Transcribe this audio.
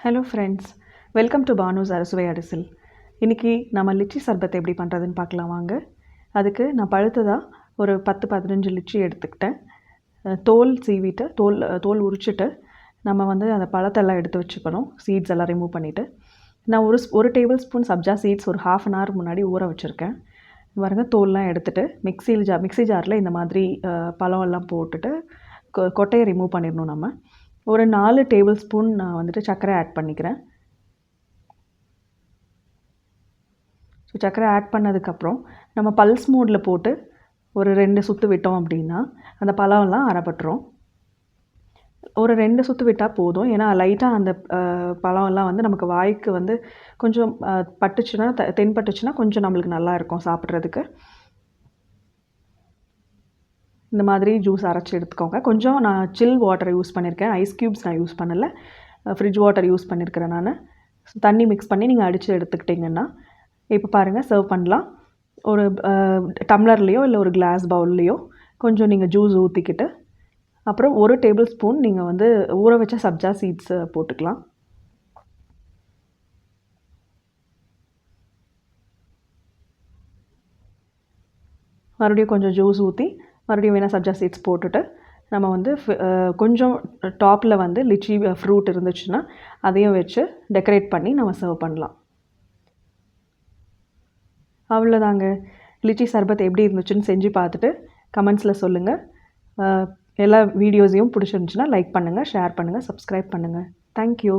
Hello friends, welcome to Bhanu's அரசுவை அரிசில். இன்றைக்கி நம்ம லிச்சி சர்பத் எப்படி பண்ணுறதுன்னு பார்க்கலாம் வாங்க. அதுக்கு நான் பழுத்ததாக ஒரு 10-15 லிச்சி எடுத்துக்கிட்டேன். தோல் சீவிட்டு தோல் உரிச்சிட்டு நம்ம அந்த பழத்தெல்லாம் எடுத்து வச்சுக்கணும். சீட்ஸ் எல்லாம் ரிமூவ் பண்ணிவிட்டு நான் ஒரு டேபிள் ஸ்பூன் சப்ஜா சீட்ஸ் ஒரு 1/2 hour முன்னாடி ஊற வச்சுருக்கேன். பாருங்க, தோல்லாம் எடுத்துகிட்டு மிக்ஸி ஜாரில் இந்த மாதிரி பழம் எல்லாம் போட்டுட்டு கொட்டையை ரிமூவ் பண்ணிடணும். நம்ம ஒரு 4 டேபிள் ஸ்பூன் நான் சர்க்கரை ஆட் பண்ணிக்கிறேன். ஸோ சர்க்கரை ஆட் பண்ணதுக்கப்புறம் நம்ம பல்ஸ் மோடில் போட்டு ஒரு 2 சுற்று விட்டோம் அப்படின்னா அந்த பழம்லாம் அரைப்பட்டுரும். ஒரு 2 சுற்று விட்டால் போதும். ஏன்னா லைட்டாக அந்த பழம்லாம் நமக்கு வாய்க்கு கொஞ்சம் பட்டுச்சுன்னா தென்பட்டுச்சுன்னா கொஞ்சம் நம்மளுக்கு நல்லா இருக்கும் சாப்பிட்றதுக்கு. இந்த மாதிரி ஜூஸ் அரைச்சி எடுத்துக்கோங்க. கொஞ்சம் நான் சில் வாட்டர் யூஸ் பண்ணியிருக்கேன். ஐஸ் க்யூப்ஸ் நான் யூஸ் பண்ணலை, ஃப்ரிட்ஜ் வாட்டர் யூஸ் பண்ணியிருக்கிறேன். நான் தண்ணி மிக்ஸ் பண்ணி நீங்கள் அடித்து எடுத்துக்கிட்டிங்கன்னா இப்போ பாருங்கள், சர்வ் பண்ணலாம். ஒரு டம்ளர்லேயோ இல்லை ஒரு கிளாஸ் பவுல்லையோ கொஞ்சம் நீங்கள் ஜூஸ் ஊற்றிக்கிட்டு அப்புறம் 1 டேபிள் ஸ்பூன் நீங்கள் ஊற வச்ச சப்ஜா சீட்ஸ் போட்டுக்கலாம். மறுபடியும் கொஞ்சம் ஜூஸ் ஊற்றி மறுபடியும் வேணால் சப்ஜா சீட்ஸ் போட்டுட்டு நம்ம கொஞ்சம் டாப்பில் லிச்சி ஃப்ரூட் இருந்துச்சுன்னா அதையும் வச்சு டெக்கரேட் பண்ணி நம்ம சர்வ் பண்ணலாம். அவ்வளோதாங்க. லிச்சி சர்பத் எப்படி இருந்துச்சுன்னு செஞ்சு பார்த்துட்டு கமெண்ட்ஸில் சொல்லுங்கள். எல்லா வீடியோஸையும் பிடிச்சிருந்துச்சுன்னா லைக் பண்ணுங்கள், ஷேர் பண்ணுங்கள், சப்ஸ்கிரைப் பண்ணுங்கள். தேங்க்யூ.